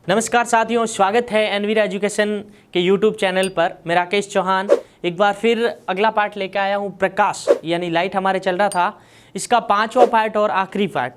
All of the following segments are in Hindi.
नमस्कार साथियों, स्वागत है एनवीरा एजुकेशन के यूट्यूब चैनल पर। मैं राकेश चौहान एक बार फिर अगला पार्ट लेकर आया हूँ। प्रकाश यानी लाइट हमारे चल रहा था, इसका 5वां पार्ट और आखिरी पार्ट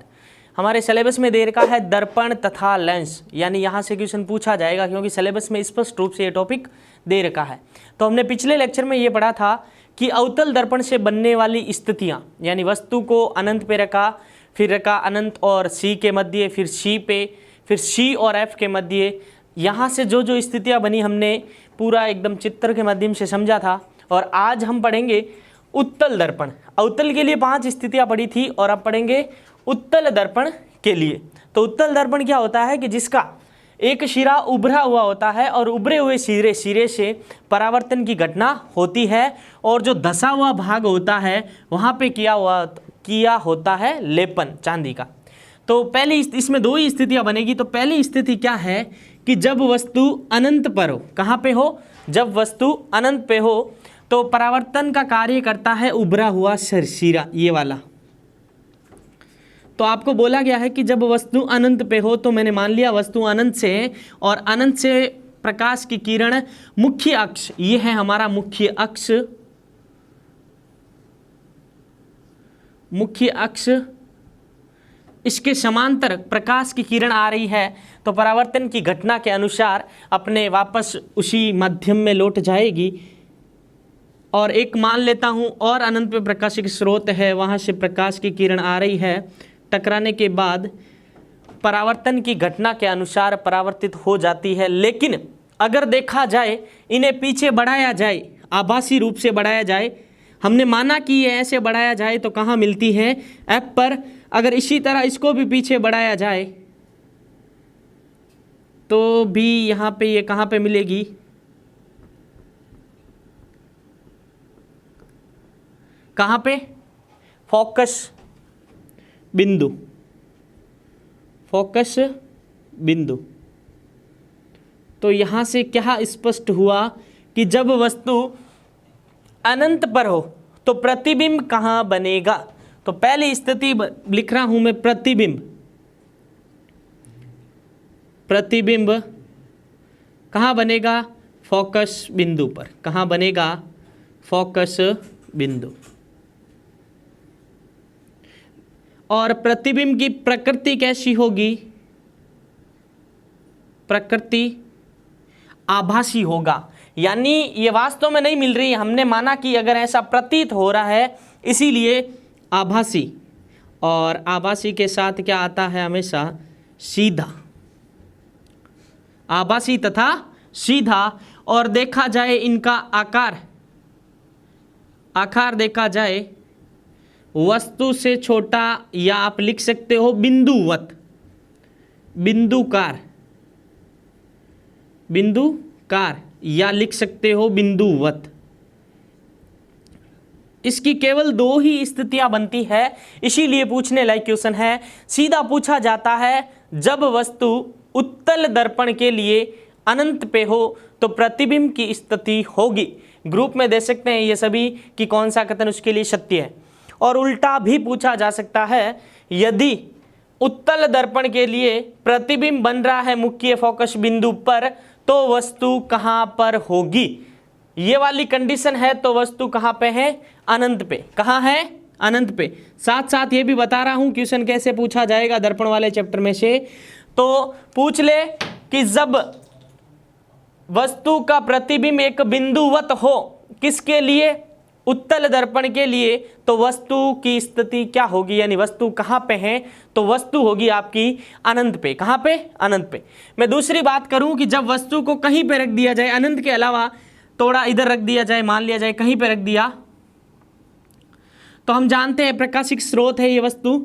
हमारे सिलेबस में दे रखा है दर्पण तथा लेंस। यानी यहाँ से क्वेश्चन पूछा जाएगा क्योंकि सिलेबस में स्पष्ट रूप से ये टॉपिक दे रखा है। तो हमने पिछले लेक्चर में ये पढ़ा था कि अवतल दर्पण से बनने वाली स्थितियाँ, यानी वस्तु को अनंत पे रखा, फिर रखा अनंत और सी के मध्य, फिर सी पे, फिर सी और एफ के मध्य। यहाँ से जो जो स्थितियाँ बनी हमने पूरा एकदम चित्र के माध्यम से समझा था। और आज हम पढ़ेंगे उत्तल दर्पण। अवतल के लिए 5 स्थितियाँ पढ़ी थी और अब पढ़ेंगे उत्तल दर्पण के लिए। तो उत्तल दर्पण क्या होता है कि जिसका एक सिरा उभरा हुआ होता है और उभरे हुए सिरे से परावर्तन की घटना होती है और जो धसा हुआ भाग होता है वहाँ पे किया होता है लेपन चांदी का। तो पहली इसमें 2 ही स्थितियाँ बनेगी। तो पहली स्थिति क्या है कि जब वस्तु अनंत पर हो। कहाँ पे हो? जब वस्तु अनंत पे हो तो परावर्तन का कार्य करता है उभरा हुआ सिरा, ये वाला। तो आपको बोला गया है कि जब वस्तु अनंत पे हो, तो मैंने मान लिया वस्तु अनंत से है और अनंत से प्रकाश की किरण मुख्य अक्ष, ये है हमारा मुख्य अक्ष, इसके समांतर प्रकाश की किरण आ रही है तो परावर्तन की घटना के अनुसार अपने वापस उसी माध्यम में लौट जाएगी। और एक मान लेता हूँ और अनंत पे प्रकाशिक स्रोत है, वहाँ से प्रकाश की किरण आ रही है, टकराने के बाद परावर्तन की घटना के अनुसार परावर्तित हो जाती है। लेकिन अगर देखा जाए, इन्हें पीछे बढ़ाया जाए, आभासी रूप से बढ़ाया जाए, हमने माना कि ये ऐसे बढ़ाया जाए तो कहाँ मिलती है? एफ पर। अगर इसी तरह इसको भी पीछे बढ़ाया जाए तो भी यहाँ पे ये कहाँ पे मिलेगी? कहाँ पे? फोकस बिंदु। तो यहाँ से क्या स्पष्ट हुआ कि जब वस्तु अनंत पर हो तो प्रतिबिंब कहाँ बनेगा? तो पहली स्थिति लिख रहा हूं मैं, प्रतिबिंब कहाँ बनेगा? फोकस बिंदु पर। कहाँ बनेगा? फोकस बिंदु। और प्रतिबिंब की प्रकृति कैसी होगी? प्रकृति आभासी होगा, यानी ये वास्तव में नहीं मिल रही। हमने माना कि अगर ऐसा प्रतीत हो रहा है इसीलिए आभासी। और आभासी के साथ क्या आता है? हमेशा सीधा। आभासी तथा सीधा। और देखा जाए इनका आकार देखा जाए वस्तु से छोटा, या आप लिख सकते हो बिंदुवत, बिंदुकार, या लिख सकते हो बिंदुवत। इसकी केवल 2 ही स्थितियां बनती है, इसीलिए पूछने लायक क्वेश्चन है। सीधा पूछा जाता है जब वस्तु उत्तल दर्पण के लिए अनंत पे हो तो प्रतिबिंब की स्थिति होगी। ग्रुप में दे सकते हैं ये सभी कि कौन सा कथन उसके लिए सत्य है। और उल्टा भी पूछा जा सकता है, यदि उत्तल दर्पण के लिए प्रतिबिंब बन रहा है मुख्य फोकस बिंदु पर तो वस्तु कहाँ पर होगी? ये वाली कंडीशन है तो वस्तु कहाँ पे है? अनंत पे। कहाँ है? अनंत पे। साथ साथ ये भी बता रहा हूं क्वेश्चन कैसे पूछा जाएगा दर्पण वाले चैप्टर में से। तो पूछ ले कि जब वस्तु का प्रतिबिंब एक बिंदुवत हो, किसके लिए? उत्तल दर्पण के लिए, तो वस्तु की स्थिति क्या होगी? यानी वस्तु कहाँ पे है? तो वस्तु होगी आपकी अनंत पे। कहाँ पे? अनंत पे। मैं दूसरी बात करूं कि जब वस्तु को कहीं पे रख दिया जाए, अनंत के अलावा थोड़ा इधर रख दिया जाए, मान लिया जाए कहीं पे रख दिया, तो हम जानते हैं प्रकाशिक स्रोत है ये वस्तु,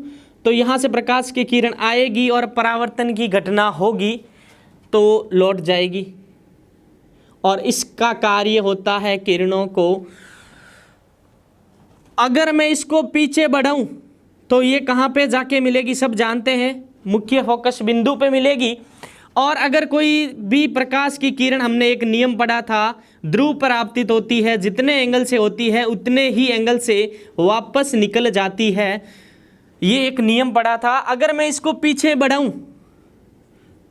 तो यहाँ से प्रकाश की किरण आएगी और परावर्तन की घटना होगी तो लौट जाएगी। और इसका कार्य होता है किरणों को, अगर मैं इसको पीछे बढ़ाऊं तो ये कहाँ पे जाके मिलेगी? सब जानते हैं मुख्य फोकस बिंदु पे मिलेगी। और अगर कोई भी प्रकाश की किरण, हमने एक नियम पढ़ा था, ध्रुव पर आपतित होती है, जितने एंगल से होती है उतने ही एंगल से वापस निकल जाती है। ये एक नियम पढ़ा था। अगर मैं इसको पीछे बढ़ाऊं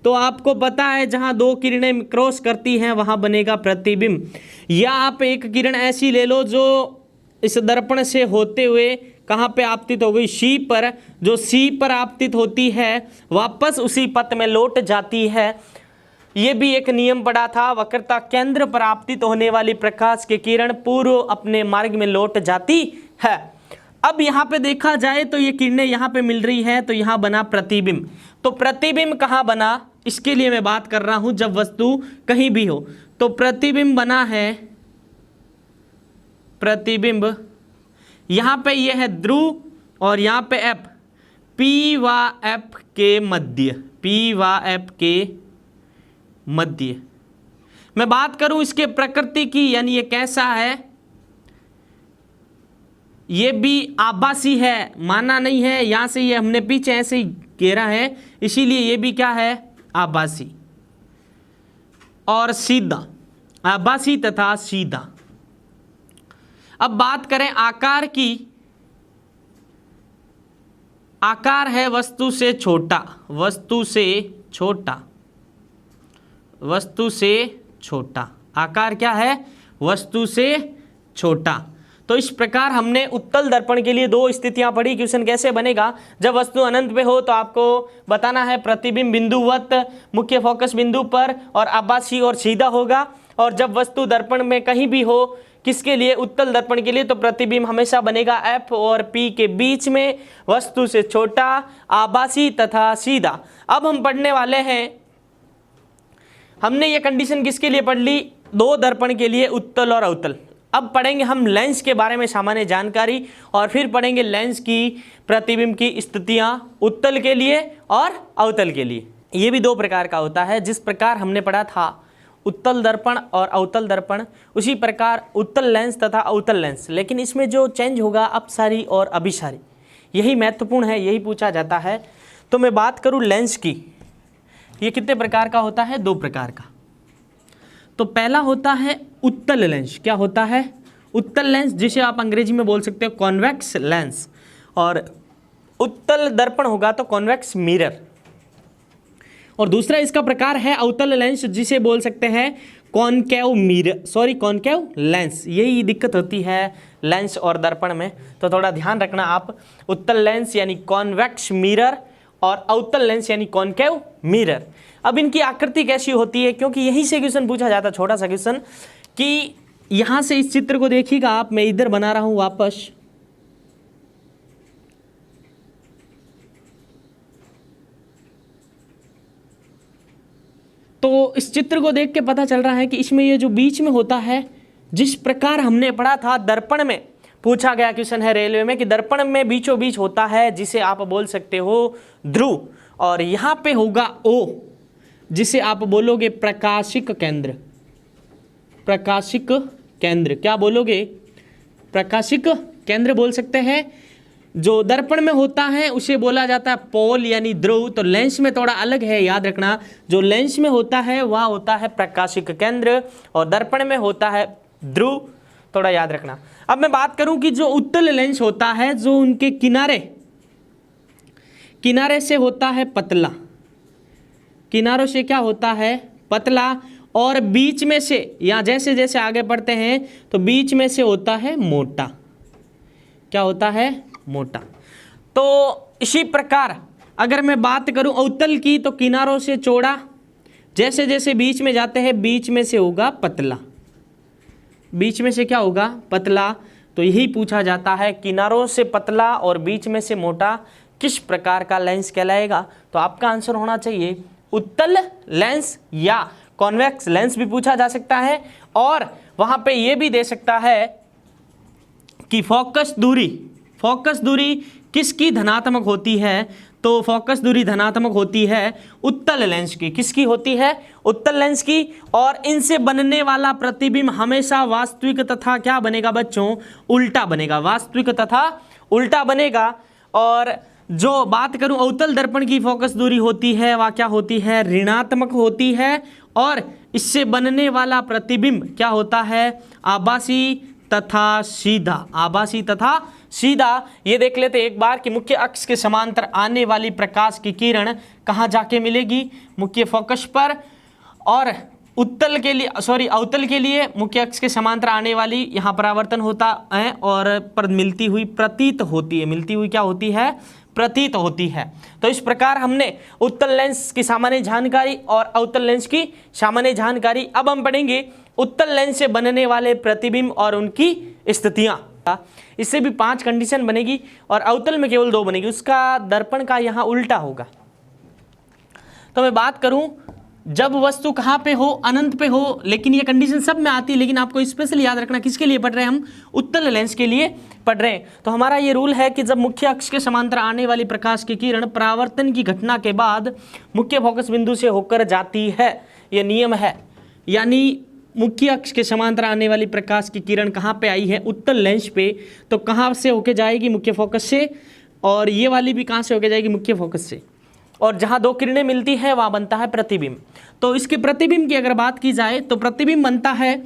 तो आपको पता है जहां दो किरणें क्रॉस करती हैं वहां बनेगा प्रतिबिंब। या आप एक किरण ऐसी ले लो जो इस दर्पण से होते हुए कहाँ पे आपतित हो गई, सी पर, जो सी पर आपतित होती है वापस उसी पथ में लौट जाती है। ये भी एक नियम पड़ा था, वक्रता केंद्र पर आपतित होने वाली प्रकाश की किरण पूर्व अपने मार्ग में लौट जाती है। अब यहाँ पे देखा जाए तो ये किरणें यहाँ पे मिल रही है, तो यहाँ बना प्रतिबिंब। तो प्रतिबिंब कहाँ बना, इसके लिए मैं बात कर रहा हूं जब वस्तु कहीं भी हो। तो प्रतिबिंब बना है, प्रतिबिंब यहाँ पे ये है ध्रुव और यहाँ पे एफ, पी व एफ के मध्य, पी व एफ के मध्य। मैं बात करूं इसके प्रकृति की, यानी ये कैसा है, ये भी आभासी है, माना नहीं है, यहां से ये हमने पीछे ऐसे ही घेरा है, इसीलिए ये भी क्या है, आभासी और सीधा, आभासी तथा सीधा। अब बात करें आकार की, आकार है वस्तु से छोटा, वस्तु से छोटा, वस्तु से छोटा, आकार क्या है, वस्तु से छोटा। तो इस प्रकार हमने उत्तल दर्पण के लिए दो स्थितियां पढ़ी। क्वेश्चन कैसे बनेगा, जब वस्तु अनंत पे हो तो आपको बताना है प्रतिबिंब बिंदुवत मुख्य फोकस बिंदु पर और आभासी और सीधा होगा। और जब वस्तु दर्पण में कहीं भी हो, किसके लिए, उत्तल दर्पण के लिए, तो प्रतिबिंब हमेशा बनेगा एफ और पी के बीच में, वस्तु से छोटा, आभासी तथा सीधा। अब हम पढ़ने वाले हैं, हमने ये कंडीशन किसके लिए पढ़ ली, दो दर्पण के लिए, उत्तल और अवतल। अब पढ़ेंगे हम लेंस के बारे में सामान्य जानकारी, और फिर पढ़ेंगे लेंस की प्रतिबिंब की स्थितियां उत्तल के लिए और अवतल के लिए। ये भी दो प्रकार का होता है, जिस प्रकार हमने पढ़ा था उत्तल दर्पण और अवतल दर्पण, उसी प्रकार उत्तल लेंस तथा अवतल लेंस। लेकिन इसमें जो चेंज होगा अपसारी और अभिसारी, यही महत्वपूर्ण है, यही पूछा जाता है। तो मैं बात करूं लेंस की, ये कितने प्रकार का होता है, दो प्रकार का। तो पहला होता है उत्तल लेंस। क्या होता है, उत्तल लेंस, जिसे आप अंग्रेजी में बोल सकते हो कॉन्वेक्स लेंस, और उत्तल दर्पण होगा तो कॉन्वेक्स मिरर। और दूसरा इसका प्रकार है अवतल लेंस, जिसे बोल सकते हैं concave mirror, sorry concave lens. यही दिक्कत होती है लेंस और दर्पण में, तो थोड़ा ध्यान रखना आप। उत्तल लेंस यानी कॉन्वेक्स मिरर और अवतल लेंस यानी कॉनकेव मिरर। अब इनकी आकृति कैसी होती है, क्योंकि यहीं से क्वेश्चन पूछा जाता है, छोटा सा क्वेश्चन, कि यहां से इस चित्र को देखिएगा आप, मैं इधर बना रहा हूं वापस, तो इस चित्र को देख के पता चल रहा है कि इसमें ये जो बीच में होता है, जिस प्रकार हमने पढ़ा था दर्पण में, पूछा गया क्वेश्चन है रेलवे में कि दर्पण में बीचों बीच होता है, जिसे आप बोल सकते हो ध्रुव, और यहाँ पे होगा ओ, जिसे आप बोलोगे प्रकाशिक केंद्र, प्रकाशिक केंद्र। क्या बोलोगे, प्रकाशिक केंद्र बोल सकते हैं। जो दर्पण में होता है उसे बोला जाता है पोल यानी ध्रुव। तो लेंस में थोड़ा अलग है, याद रखना, जो लेंस में होता है वह होता है प्रकाशिक केंद्र और दर्पण में होता है ध्रुव, थोड़ा याद रखना। अब मैं बात करूं कि जो उत्तल लेंस होता है, जो उनके किनारे, किनारे से होता है पतला, किनारों से क्या होता है, पतला, और बीच में से, या जैसे जैसे आगे बढ़ते हैं तो बीच में से होता है मोटा। क्या होता है, मोटा। तो इसी प्रकार अगर मैं बात करूं अवतल की, तो किनारों से चौड़ा, जैसे जैसे बीच में जाते हैं बीच में से होगा पतला, बीच में से क्या होगा, पतला। तो यही पूछा जाता है, किनारों से पतला और बीच में से मोटा किस प्रकार का लेंस कहलाएगा। तो आपका आंसर होना चाहिए उत्तल लेंस, या कॉन्वेक्स लेंस भी पूछा जा सकता है। और वहां पे ये भी दे सकता है कि फोकस दूरी, फोकस दूरी किसकी धनात्मक होती है, तो फोकस दूरी धनात्मक होती है उत्तल लेंस की। किसकी होती है, उत्तल लेंस की। और इनसे बनने वाला प्रतिबिंब हमेशा वास्तविक तथा क्या बनेगा बच्चों, उल्टा बनेगा, वास्तविक तथा उल्टा बनेगा। और जो बात करूं अवतल दर्पण की फोकस दूरी होती है वह क्या होती है, ऋणात्मक होती है। और इससे बनने वाला प्रतिबिंब क्या होता है, आभासी तथा सीधा, आभासी तथा सीधा। ये देख लेते एक बार कि मुख्य अक्ष के समांतर आने वाली प्रकाश की किरण कहाँ जाके मिलेगी, मुख्य फोकस पर, और उत्तल के लिए अवतल के लिए मुख्य अक्ष के समांतर आने वाली यहाँ परावर्तन होता है और पर मिलती हुई प्रतीत होती है। मिलती हुई क्या होती है? प्रतीत होती है। तो इस प्रकार हमने उत्तल लेंस की सामान्य जानकारी और अवतल लेंस की सामान्य जानकारी। अब हम पढ़ेंगे उत्तल लेंस से बनने वाले प्रतिबिंब और उनकी स्थितियां। इससे भी 5 कंडीशन बनेगी और अवतल में केवल 2 बनेगी। उसका दर्पण का यहाँ उल्टा होगा। तो मैं बात करूं जब वस्तु कहाँ पे हो, अनंत पे हो, लेकिन ये कंडीशन सब में आती है, लेकिन आपको स्पेशली याद रखना किसके लिए पढ़ रहे हैं हम? उत्तल लेंस के लिए पढ़ रहे हैं। तो हमारा ये रूल है कि जब मुख्य अक्ष के समांतर आने वाली प्रकाश की किरण परावर्तन की घटना के बाद मुख्य फोकस बिंदु से होकर जाती है, ये नियम है। यानी मुख्य अक्ष के समांतर आने वाली प्रकाश की किरण कहाँ पे आई है? उत्तल लेंस पे। तो कहाँ से होके जाएगी? मुख्य फोकस से। और ये वाली भी कहाँ से होके जाएगी? मुख्य फोकस से। और जहाँ 2 किरणें मिलती है वहाँ बनता है प्रतिबिंब। तो इसके प्रतिबिंब की अगर बात की जाए तो प्रतिबिंब बनता है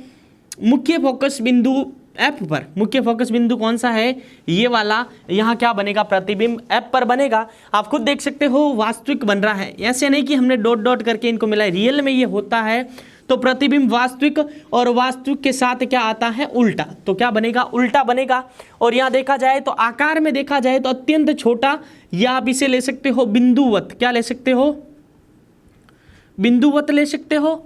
मुख्य फोकस बिंदु F पर। मुख्य फोकस बिंदु कौन सा है? ये वाला। यहाँ क्या बनेगा? प्रतिबिंब F पर बनेगा। आप खुद देख सकते हो वास्तविक बन रहा है, ऐसे नहीं कि हमने डॉट डॉट करके इनको मिला है, रियल में ये होता है। तो प्रतिबिंब वास्तविक, और वास्तविक के साथ क्या आता है? उल्टा। तो क्या बनेगा? उल्टा बनेगा। और यहाँ देखा जाए तो आकार में देखा जाए तो अत्यंत छोटा, या आप इसे ले सकते हो बिंदुवत। क्या ले सकते हो? बिंदुवत ले सकते हो।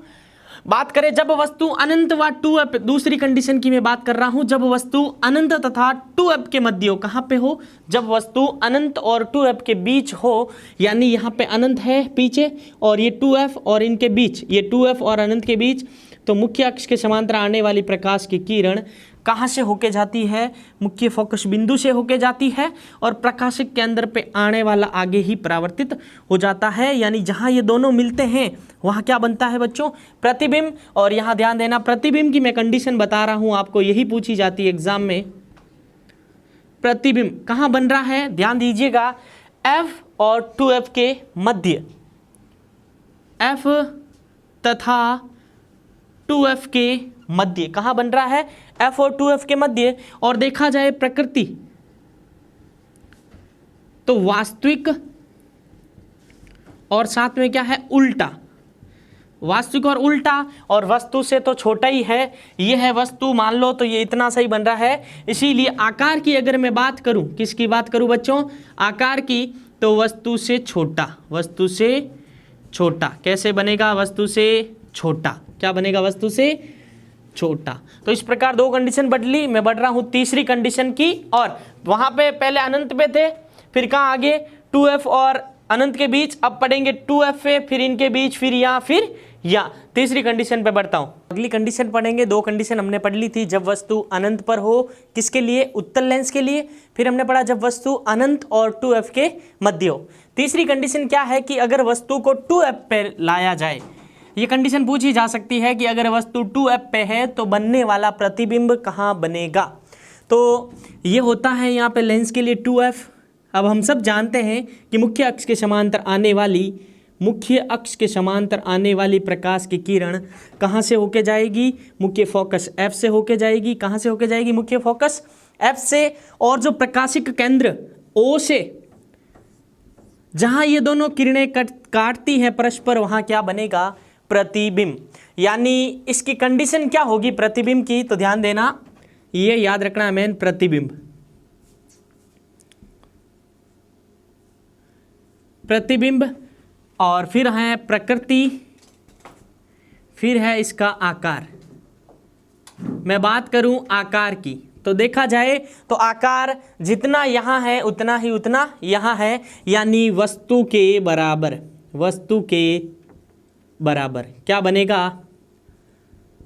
बात करें जब वस्तु अनंत व 2f, दूसरी कंडीशन की मैं बात कर रहा हूं, जब वस्तु अनंत तथा 2f के मध्य हो। कहां पे हो? जब वस्तु अनंत और 2f के बीच हो, यानी यहां पे अनंत है पीछे और ये 2f और इनके बीच, ये 2f और अनंत के बीच, तो मुख्य अक्ष के समांतर आने वाली प्रकाश की किरण कहाँ से होके जाती है? मुख्य फोकस बिंदु से होके जाती है और प्रकाशिक केंद्र पे आने वाला आगे ही परावर्तित हो जाता है। यानी जहाँ ये दोनों मिलते हैं वहाँ क्या बनता है बच्चों? प्रतिबिंब। और यहाँ ध्यान देना, प्रतिबिंब की मैं कंडीशन बता रहा हूँ आपको, यही पूछी जाती है एग्जाम में। प्रतिबिंब कहाँ बन रहा है? ध्यान दीजिएगा, F और 2F के मध्य, F तथा 2F के मध्य। कहाँ बन रहा है? F और 2F के मध्य। और देखा जाए प्रकृति तो वास्तविक और साथ में क्या है? उल्टा। वास्तविक और उल्टा, और वस्तु से तो छोटा ही है। ये है वस्तु, मान लो तो ये इतना सही बन रहा है। इसीलिए आकार की अगर मैं बात करूं, किसकी बात करूं बच्चों? आकार की, तो वस्तु से छोटा। वस्तु से छोटा कैसे बनेगा? वस्तु से छोटा। क्या बनेगा? वस्तु से छोटा। तो इस प्रकार 2 कंडीशन बदली। मैं बढ़ रहा हूं तीसरी कंडीशन की, और वहां पे पहले अनंत पे थे, फिर कहाँ आगे? 2F और अनंत के बीच। अब पढ़ेंगे 2F पे, फिर इनके बीच, फिर यहाँ तीसरी कंडीशन पे बढ़ता हूं। अगली कंडीशन पढ़ेंगे। 2 कंडीशन हमने पढ़ ली थी। जब वस्तु अनंत पर हो, किसके लिए? उत्तल लेंस के लिए। फिर हमने पढ़ा जब वस्तु अनंत और 2F के मध्य हो। तीसरी कंडीशन क्या है कि अगर वस्तु को 2F पे लाया जाए। ये कंडीशन पूछी जा सकती है कि अगर वस्तु 2F पे है तो बनने वाला प्रतिबिंब कहाँ बनेगा? तो ये होता है यहाँ पे लेंस के लिए 2F। अब हम सब जानते हैं कि मुख्य अक्ष के समांतर आने वाली प्रकाश की किरण कहाँ से होके जाएगी? मुख्य फोकस F से होके जाएगी। कहाँ से होके जाएगी? मुख्य फोकस F से। और जो प्रकाशिक केंद्र O से, जहाँ ये दोनों किरणें काटती हैं परस्पर, वहाँ क्या बनेगा? प्रतिबिंब। यानी इसकी कंडीशन क्या होगी प्रतिबिंब की? तो ध्यान देना, ये याद रखना मेन, प्रतिबिंब। प्रतिबिंब, और फिर है प्रकृति, फिर है इसका आकार। मैं बात करूं आकार की, तो देखा जाए तो आकार जितना यहाँ है उतना ही उतना यहाँ है, यानी वस्तु के बराबर। वस्तु के बराबर क्या बनेगा?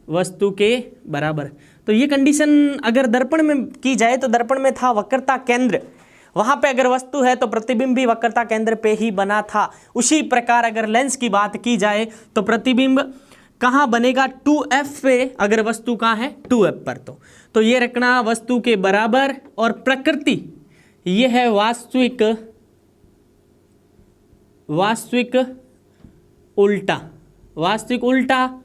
वस्तु के बराबर। तो ये कंडीशन अगर दर्पण में की जाए तो दर्पण में था वक्रता केंद्र, वहाँ पे अगर वस्तु है तो प्रतिबिंब भी वक्रता केंद्र पे ही बना था। उसी प्रकार अगर लेंस की बात की जाए तो प्रतिबिंब कहाँ बनेगा? 2F पे, अगर वस्तु कहाँ है? 2F पर। तो ये रखना वस्तु के बराबर। और प्रकृति ये है वास्तविक उल्टा। वास्तविक उल्टा।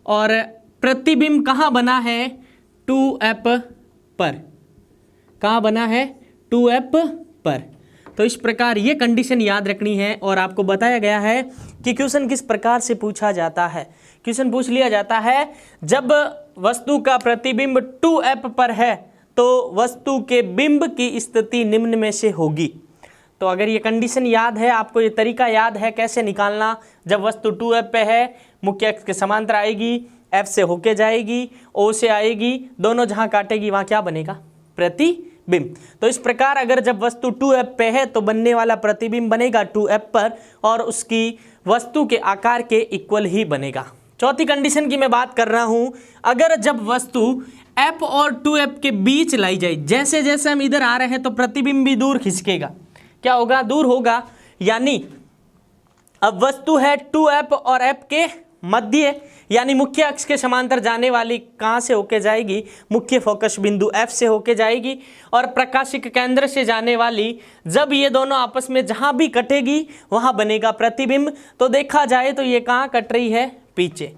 और प्रतिबिंब कहाँ बना है? 2F पर। कहाँ बना है? 2F पर। तो इस प्रकार ये कंडीशन याद रखनी है। और आपको बताया गया है कि क्वेश्चन किस प्रकार से पूछा जाता है। क्वेश्चन पूछ लिया जाता है, जब वस्तु का प्रतिबिंब 2F पर है तो वस्तु के बिंब की स्थिति निम्न में से होगी। तो अगर ये कंडीशन याद है, आपको ये तरीका याद है कैसे निकालना, जब वस्तु 2F पे है, मुख्य अक्ष के समांतर आएगी, F से होके जाएगी, O से आएगी, दोनों जहाँ काटेगी वहाँ क्या बनेगा? प्रतिबिंब। तो इस प्रकार अगर जब वस्तु 2F पे है तो बनने वाला प्रतिबिंब बनेगा 2F पर और उसकी वस्तु के आकार के इक्वल ही बनेगा। चौथी कंडीशन की मैं बात कर रहा हूं, अगर जब वस्तु F और 2F के बीच लाई जाए, जैसे जैसे हम इधर आ रहे हैं तो प्रतिबिंब भी दूर खिसकेगा। क्या होगा? दूर होगा। यानी अब वस्तु है 2F और F के मध्य, यानी मुख्य अक्ष के समांतर जाने वाली कहाँ से होके जाएगी? मुख्य फोकस बिंदु F से होके जाएगी। और प्रकाशिक केंद्र से जाने वाली जब ये दोनों आपस में जहाँ भी कटेगी वहाँ बनेगा प्रतिबिंब। तो देखा जाए तो ये कहाँ कट रही है? पीछे,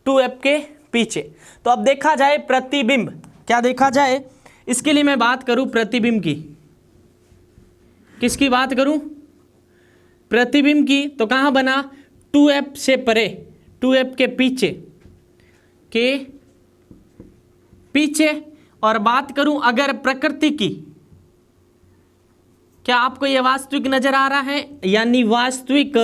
2F के पीछे। तो अब देखा जाए प्रतिबिंब, क्या देखा जाए? इसके लिए मैं बात करूं प्रतिबिंब की। किसकी बात करूं? प्रतिबिंब की। तो कहां बना? 2F से परे, 2F के पीछे। और बात करूं अगर प्रकृति की, क्या आपको यह वास्तविक नजर आ रहा है? यानी वास्तविक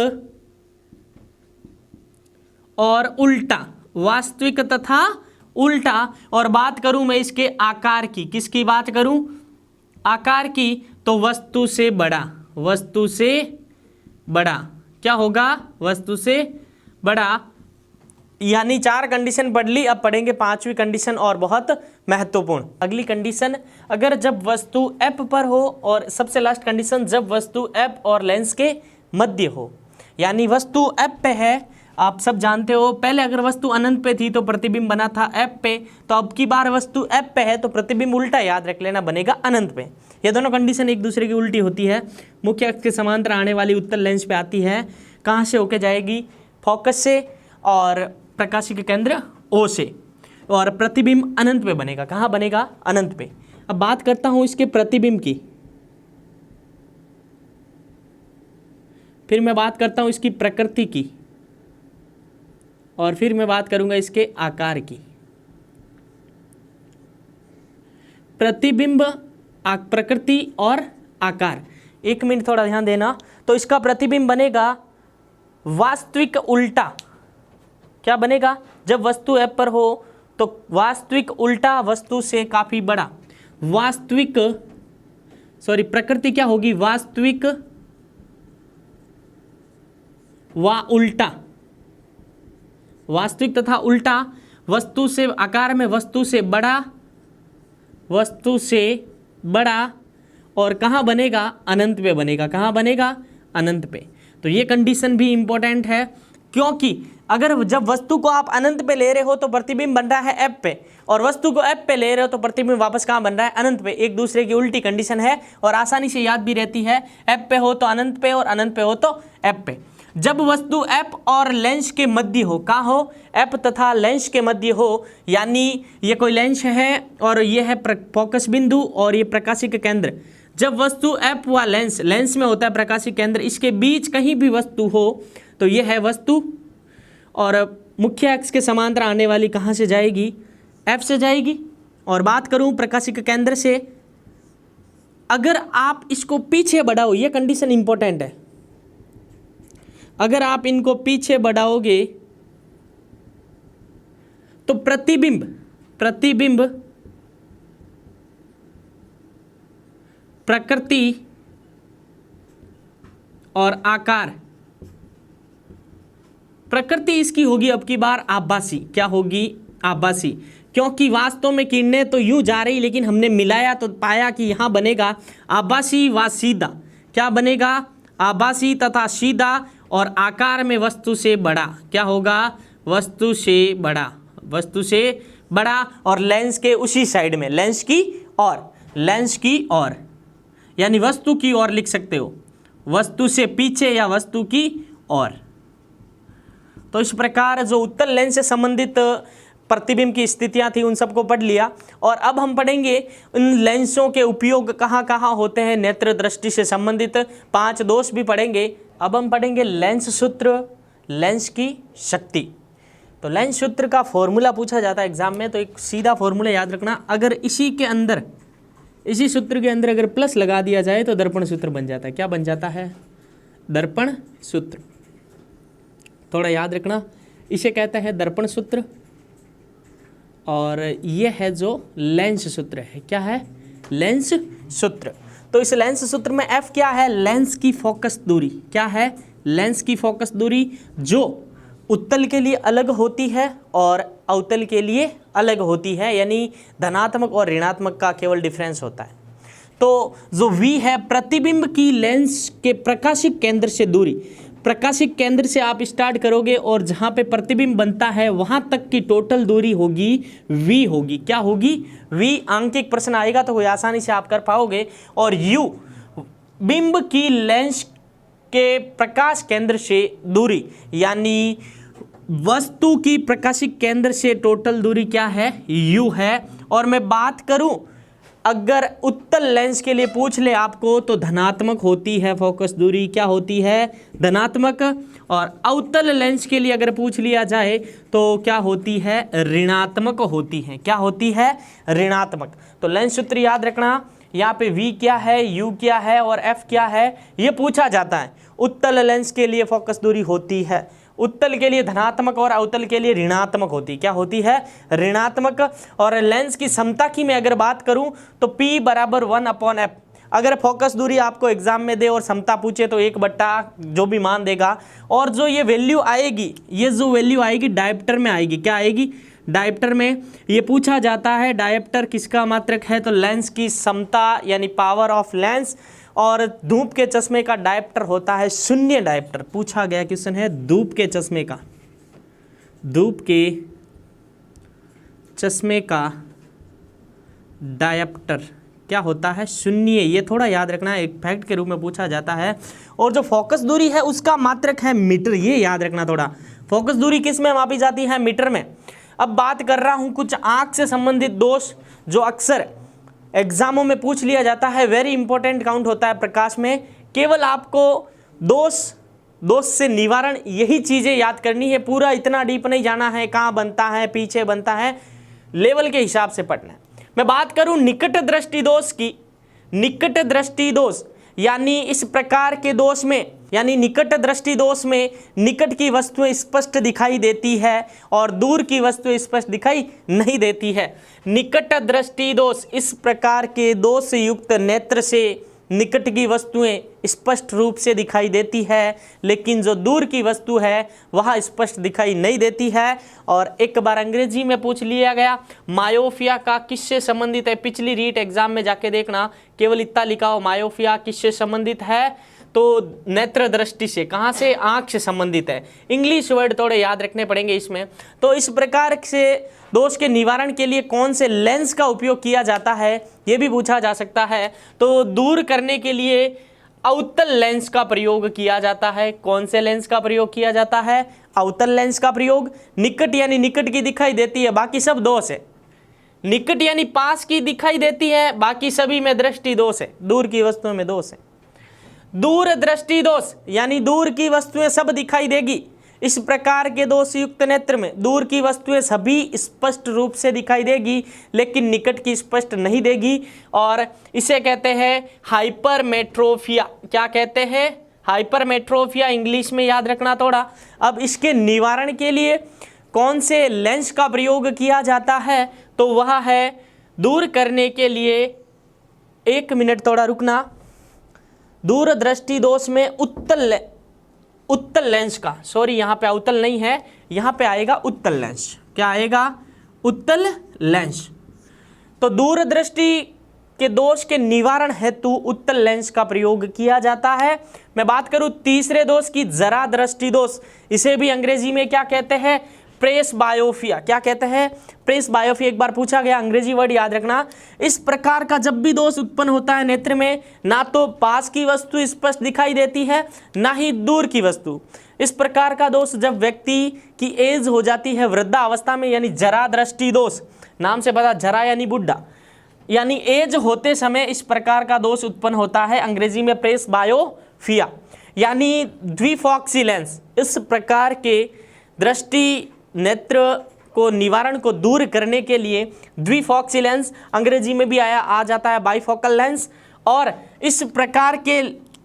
और उल्टा, वास्तविक तथा उल्टा। और बात करूं मैं इसके आकार की, किसकी बात करूं? आकार की। तो वस्तु से बड़ा, वस्तु से बड़ा। क्या होगा? वस्तु से बड़ा। यानी 4 कंडीशन पढ़ ली, अब पढ़ेंगे 5वीं कंडीशन और बहुत महत्वपूर्ण। अगली कंडीशन, अगर जब वस्तु F पर हो, और सबसे लास्ट कंडीशन, जब वस्तु F और लेंस के मध्य हो। यानी वस्तु F पे है, आप सब जानते हो, पहले अगर वस्तु अनंत पे थी तो प्रतिबिंब बना था F पे, तो अब की बार वस्तु F पे है तो प्रतिबिंब उल्टा याद रख लेना, बनेगा अनंत पे। ये दोनों कंडीशन एक दूसरे की उल्टी होती है। मुख्य अक्ष के समांतर आने वाली उत्तल लेंस पे आती है, कहाँ से होके जाएगी? फोकस से, और प्रकाशिक केंद्र O से, और प्रतिबिंब अनंत पे बनेगा। कहाँ बनेगा? अनंत पे। अब बात करता हूँ इसके प्रतिबिंब की, फिर मैं बात करता हूँ इसकी प्रकृति की, और फिर मैं बात करूंगा इसके आकार की। प्रतिबिंब, प्रकृति और आकार। 1 मिनट थोड़ा ध्यान देना। तो इसका प्रतिबिंब बनेगा वास्तविक उल्टा। क्या बनेगा? जब वस्तु F पर हो तो वास्तविक उल्टा, वस्तु से काफी बड़ा। वास्तविक, सॉरी, प्रकृति क्या होगी? वास्तविक व उल्टा, वास्तविक तथा उल्टा। वस्तु से, आकार में वस्तु से बड़ा, वस्तु से बड़ा। और कहाँ बनेगा? अनंत पे बनेगा। कहाँ बनेगा? अनंत पे। तो ये कंडीशन भी इंपॉर्टेंट है, क्योंकि अगर जब वस्तु को आप अनंत पे ले रहे हो तो प्रतिबिंब बन रहा है F पे, और वस्तु को F पे ले रहे हो तो प्रतिबिंब वापस कहाँ बन रहा है? अनंत पे। एक दूसरे की उल्टी कंडीशन है और आसानी से याद भी रहती है। F पे हो तो अनंत पे, और अनंत पे हो तो F पे। जब वस्तु F और लेंस के मध्य हो, कहाँ हो? F तथा लेंस के मध्य हो। यानी ये कोई लेंस है और ये है फोकस बिंदु और ये प्रकाशिक केंद्र। जब वस्तु F व लेंस, लेंस में होता है प्रकाशिक केंद्र, इसके बीच कहीं भी वस्तु हो तो ये है वस्तु, और मुख्य अक्ष के समांतर आने वाली कहाँ से जाएगी? F से जाएगी। और बात करूँ प्रकाशिक केंद्र से, अगर आप इसको पीछे बढ़ाओ, ये कंडीशन इंपॉर्टेंट है, अगर आप इनको पीछे बढ़ाओगे तो प्रतिबिंब प्रकृति और आकार, प्रकृति इसकी होगी अब की बार आभासी। क्या होगी? आभासी। क्योंकि वास्तव में किरणें तो यूं जा रही, लेकिन हमने मिलाया तो पाया कि यहाँ बनेगा आभासी व सीधा। क्या बनेगा? आभासी तथा सीधा। और आकार में वस्तु से बड़ा। क्या होगा? वस्तु से बड़ा, वस्तु से बड़ा। और लेंस के उसी साइड में, लेंस की और, लेंस की और, यानी वस्तु की ओर लिख सकते हो, वस्तु से पीछे या वस्तु की ओर। तो इस प्रकार जो उत्तल लेंस से संबंधित प्रतिबिंब की स्थितियां थी उन सबको पढ़ लिया। और अब हम पढ़ेंगे इन लेंसों के उपयोग कहाँ कहाँ होते हैं, नेत्र दृष्टि से संबंधित 5 दोष भी पढ़ेंगे। अब हम पढ़ेंगे लेंस सूत्र, लेंस की शक्ति। तो लेंस सूत्र का फॉर्मूला पूछा जाता है एग्जाम में, तो एक सीधा फॉर्मूला याद रखना, अगर इसी के अंदर, इसी सूत्र के अंदर अगर प्लस लगा दिया जाए तो दर्पण सूत्र बन जाता है। क्या बन जाता है? दर्पण सूत्र। थोड़ा याद रखना, इसे कहते हैं दर्पण सूत्र और ये है जो लेंस सूत्र है। क्या है? लेंस सूत्र। तो इस लेंस सूत्र में F क्या है? लेंस की फोकस दूरी। क्या है? लेंस की फोकस दूरी, जो उत्तल के लिए अलग होती है और अवतल के लिए अलग होती है, यानी धनात्मक और ऋणात्मक का केवल डिफरेंस होता है। तो जो V है प्रतिबिंब की लेंस के प्रकाशिक केंद्र से दूरी। प्रकाशिक केंद्र से आप स्टार्ट करोगे और जहाँ पे प्रतिबिंब बनता है वहाँ तक की टोटल दूरी होगी V होगी। क्या होगी? V। आंकिक प्रश्न आएगा तो कोई आसानी से आप कर पाओगे। और U बिंब की लेंस के प्रकाश केंद्र से दूरी, यानी वस्तु की प्रकाशिक केंद्र से टोटल दूरी क्या है? U है। और मैं बात करूं, अगर उत्तल लेंस के लिए पूछ ले आपको तो धनात्मक होती है फोकस दूरी। क्या होती है? धनात्मक। और अवतल लेंस के लिए अगर पूछ लिया जाए तो क्या होती है? ऋणात्मक होती है। क्या होती है? ऋणात्मक। तो लेंस सूत्र याद रखना, यहाँ पे V क्या है, U क्या है और F क्या है, ये पूछा जाता है। उत्तल लेंस के लिए फोकस दूरी होती है, उत्तल के लिए धनात्मक और अवतल के लिए ऋणात्मक होती। क्या होती है? ऋणात्मक। और लेंस की समता की मैं अगर बात करूं तो P = 1/f। अगर फोकस दूरी आपको एग्जाम में दे और समता पूछे तो 1/, जो भी मान देगा। और जो ये वैल्यू आएगी, ये जो वैल्यू आएगी डायप्टर में आएगी। क्या आएगी? डायप्टर में। ये पूछा जाता है डायप्टर किसका मात्रक है, तो लेंस की समता यानी पावर ऑफ लेंस। और धूप के चश्मे का डायप्टर होता है 0 डायप्टर। पूछा गया क्वेश्चन है धूप के चश्मे का, धूप के चश्मे का डायप्टर क्या होता है? 0। ये थोड़ा याद रखना, एक फैक्ट के रूप में पूछा जाता है। और जो फोकस दूरी है उसका मात्रक है मीटर। ये याद रखना थोड़ा, फोकस दूरी किस में मापी जाती है? मीटर में। अब बात कर रहा हूं कुछ आंख से संबंधित दोष जो अक्सर एग्जामों में पूछ लिया जाता है, वेरी इंपॉर्टेंट काउंट होता है प्रकाश में। केवल आपको दोष से निवारण यही चीजें याद करनी है, पूरा इतना डीप नहीं जाना है, कहाँ बनता है, पीछे बनता है, लेवल के हिसाब से पढ़ना है। मैं बात करूं निकट दृष्टि दोष की, निकट दृष्टि दोष यानी इस प्रकार के दोष में, यानी निकट दृष्टि दोष में निकट की वस्तुएं स्पष्ट दिखाई देती है और दूर की वस्तुएं स्पष्ट दिखाई नहीं देती है। निकट दृष्टि दोष, इस प्रकार के दोष से युक्त नेत्र से निकट की वस्तुएं स्पष्ट रूप से दिखाई देती है, लेकिन जो दूर की वस्तु है वह स्पष्ट दिखाई नहीं देती है। और एक बार अंग्रेजी में पूछ लिया गया, मायोपिया का किससे संबंधित है? पिछली रीट एग्जाम में जाके देखना, केवल इतना लिखा हो मायोपिया किससे संबंधित है, तो नेत्र दृष्टि से। कहाँ से? आंख से संबंधित है। इंग्लिश वर्ड थोड़े याद रखने पड़ेंगे इसमें। तो इस प्रकार से दोष के निवारण के लिए कौन से लेंस का उपयोग किया जाता है, ये भी पूछा जा सकता है। तो दूर करने के लिए अवतल लेंस का प्रयोग किया जाता है। कौन से लेंस का प्रयोग किया जाता है? अवतल लेंस का प्रयोग। निकट यानी निकट की दिखाई देती है, बाकी सब दोष है। निकट यानी पास की दिखाई देती है, बाकी सभी में दृष्टि दोष है, दूर की वस्तुओं में दोष है। दूर दृष्टि दोष यानी दूर की वस्तुएं सब दिखाई देगी। इस प्रकार के दोष युक्त नेत्र में दूर की वस्तुएं सभी स्पष्ट रूप से दिखाई देगी, लेकिन निकट की स्पष्ट नहीं देगी, और इसे कहते हैं हाइपरमेट्रोपिया। क्या कहते हैं? हाइपरमेट्रोपिया। इंग्लिश में याद रखना थोड़ा। अब इसके निवारण के लिए कौन से लेंस का प्रयोग किया जाता है, तो वह है दूर करने के लिए, 1 मिनट थोड़ा रुकना, दूर दृष्टि दोष में उत्तल लेंस का, सॉरी यहाँ पे अवतल नहीं है, यहाँ पे आएगा उत्तल लेंस। क्या आएगा? उत्तल लेंस। तो दूर दृष्टि के दोष के निवारण हेतु उत्तल लेंस का प्रयोग किया जाता है। मैं बात करूं तीसरे दोष की, जरा दृष्टि दोष। इसे भी अंग्रेजी में क्या कहते हैं? प्रेसबायोफिया। क्या कहते हैं? प्रेसबायोफिया। एक बार पूछा गया, अंग्रेजी वर्ड याद रखना। इस प्रकार का जब भी दोष उत्पन्न होता है नेत्र में, ना तो पास की वस्तु स्पष्ट दिखाई देती है, ना ही दूर की वस्तु। इस प्रकार का दोष जब व्यक्ति की एज हो जाती है वृद्धावस्था में, यानी जरा दृष्टि दोष, नाम से पता, जरा यानी बुढ़ा, यानी एज होते समय इस प्रकार का दोष उत्पन्न होता है, अंग्रेजी में प्रेसबायोफिया, यानी द्विफॉक्सी लेंस। इस प्रकार के दृष्टि नेत्र को निवारण को दूर करने के लिए द्विफॉक्सी लेंस, अंग्रेजी में भी आ जाता है बाइफोकल लेंस। और इस प्रकार के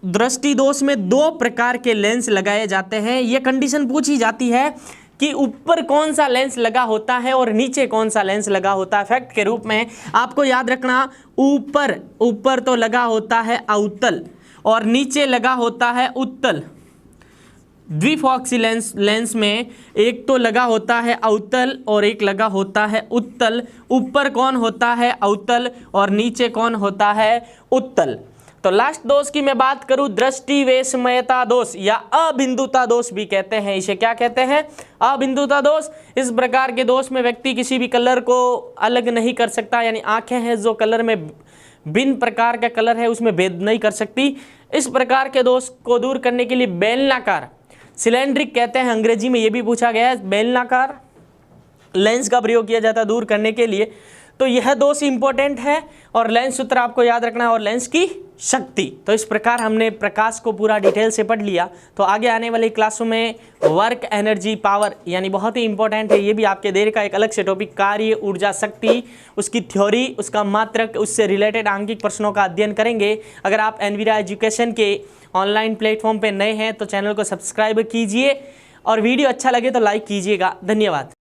दृष्टि दोष में 2 प्रकार के लेंस लगाए जाते हैं। ये कंडीशन पूछी जाती है कि ऊपर कौन सा लेंस लगा होता है और नीचे कौन सा लेंस लगा होता है। फैक्ट के रूप में आपको याद रखना, ऊपर तो लगा होता है अवतल और नीचे लगा होता है उत्तल। द्विफॉक्सी लेंस में एक तो लगा होता है अवतल और एक लगा होता है उत्तल। ऊपर कौन होता है? अवतल, और नीचे कौन होता है? उत्तल। तो लास्ट दोष की मैं बात करूं, दृष्टि वैषम्यता दोष या अबिंदुता दोष भी कहते हैं। इसे क्या कहते हैं? अबिंदुता दोष। इस प्रकार के दोष में व्यक्ति किसी भी कलर को अलग नहीं कर सकता, यानी आंखें हैं जो कलर में भिन्न प्रकार का कलर है उसमें भेद नहीं कर सकती। इस प्रकार के दोष को दूर करने के लिए बेलनाकार, सिलेंड्रिक कहते हैं अंग्रेजी में, ये भी पूछा गया है, बेलनाकार लेंस का प्रयोग किया जाता है दूर करने के लिए। तो यह दोष इंपॉर्टेंट है और लेंस सूत्र आपको याद रखना है, और लेंस की शक्ति। तो इस प्रकार हमने प्रकाश को पूरा डिटेल से पढ़ लिया। तो आगे आने वाली क्लासों में वर्क एनर्जी पावर, यानी बहुत ही इंपॉर्टेंट है, ये भी आपके देर का एक अलग से टॉपिक, कार्य ऊर्जा शक्ति, उसकी थ्योरी, उसका मात्रक, उससे रिलेटेड आंकिक प्रश्नों का अध्ययन करेंगे। अगर आप एनवीरा एजुकेशन के ऑनलाइन प्लेटफॉर्म पे नए हैं तो चैनल को सब्सक्राइब कीजिए और वीडियो अच्छा लगे तो लाइक कीजिएगा। धन्यवाद।